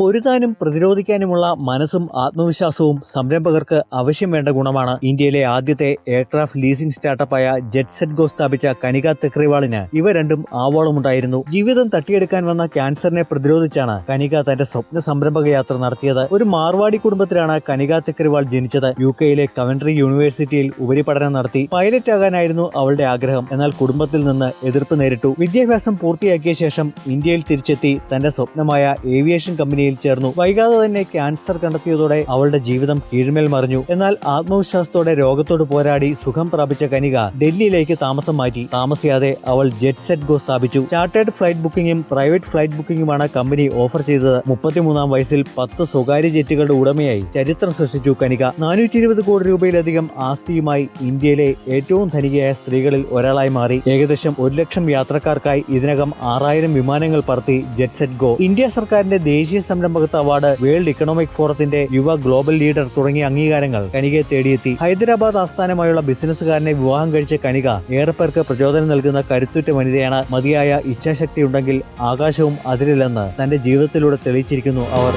പൊരുതാനും പ്രതിരോധിക്കാനുമുള്ള മനസ്സും ആത്മവിശ്വാസവും സംരംഭകർക്ക് ആവശ്യം വേണ്ട ഗുണമാണ്. ഇന്ത്യയിലെ ആദ്യത്തെ എയർക്രാഫ്റ്റ് ലീസിംഗ് സ്റ്റാർട്ടപ്പായ ജെറ്റ്സെറ്റ്ഗോ സ്ഥാപിച്ച കനിക തെക്രിവാളിന് ഇവ രണ്ടും ആവോളമുണ്ടായിരുന്നു. ജീവിതം തട്ടിയെടുക്കാൻ വന്ന ക്യാൻസറിനെ പ്രതിരോധിച്ചാണ് കനിക തന്റെ സ്വപ്ന സംരംഭക യാത്ര നടത്തിയത്. ഒരു മാർവാടി കുടുംബത്തിലാണ് കനിക തെക്രിവാൾ ജനിച്ചത്. യുകെയിലെ കവൻട്രി യൂണിവേഴ്സിറ്റിയിൽ ഉപരിപഠനം നടത്തി. പൈലറ്റ് ആകാനായിരുന്നു അവളുടെ ആഗ്രഹം. എന്നാൽ കുടുംബത്തിൽ നിന്ന് എതിർപ്പ് നേരിട്ടു. വിദ്യാഭ്യാസം പൂർത്തിയാക്കിയ ശേഷം ഇന്ത്യയിൽ തിരിച്ചെത്തി തന്റെ സ്വപ്നമായ ഏവിയേഷൻ കമ്പനിയിൽ ചേർന്നു. വൈകാതെ തന്നെ ക്യാൻസർ കണ്ടെത്തിയതോടെ അവളുടെ ജീവിതം കീഴ്മേൽ മറിഞ്ഞു. എന്നാൽ ആത്മവിശ്വാസത്തോടെ രോഗത്തോട് പോരാടി സുഖം പ്രാപിച്ച കനിക ഡൽഹിയിലേക്ക് താമസം മാറ്റി. താമസിയാതെ അവൾ ജെറ്റ്സെറ്റ്ഗോ സ്ഥാപിച്ചു. ചാർട്ടേഡ് ഫ്ലൈറ്റ് ബുക്കിംഗും പ്രൈവറ്റ് ഫ്ലൈറ്റ് ബുക്കിംഗുമാണ് കമ്പനി ഓഫർ ചെയ്തത്. 33-ാം വയസ്സിൽ 10 സ്വകാര്യ ജെറ്റുകളുടെ ഉടമയായി ചരിത്രം സൃഷ്ടിച്ചു കനിക. 420 കോടി രൂപയിലധികം ആസ്തിയുമായി ഇന്ത്യയിലെ ഏറ്റവും ധനികയായ സ്ത്രീകളിൽ ഒരാളായി മാറി. ഏകദേശം 1 ലക്ഷം യാത്രക്കാർക്കായി ഇതിനകം 6000 വിമാനങ്ങൾ പറത്തി ജെറ്റ്സെറ്റ്ഗോ. ഇന്ത്യ സർക്കാരിന്റെ ദേശീയ സംരംഭകത്വ അവാർഡ്, വേൾഡ് ഇക്കണോമിക് ഫോറത്തിന്റെ യുവ ഗ്ലോബൽ ലീഡർ തുടങ്ങിയ അംഗീകാരങ്ങൾ കനികയെ തേടിയെത്തി. ഹൈദരാബാദ് ആസ്ഥാനമായുള്ള ബിസിനസ്സുകാരനെ വിവാഹം കഴിച്ച കനിക ഏറെപ്പേർക്ക് പ്രചോദനം നൽകുന്ന കരുത്തുറ്റ വനിതയാണ്. മതിയായ ഇച്ഛാശക്തി ഉണ്ടെങ്കിൽ ആകാശവും അതിരില്ലെന്ന് തന്റെ ജീവിതത്തിലൂടെ തെളിയിച്ചിരിക്കുന്നു അവർ.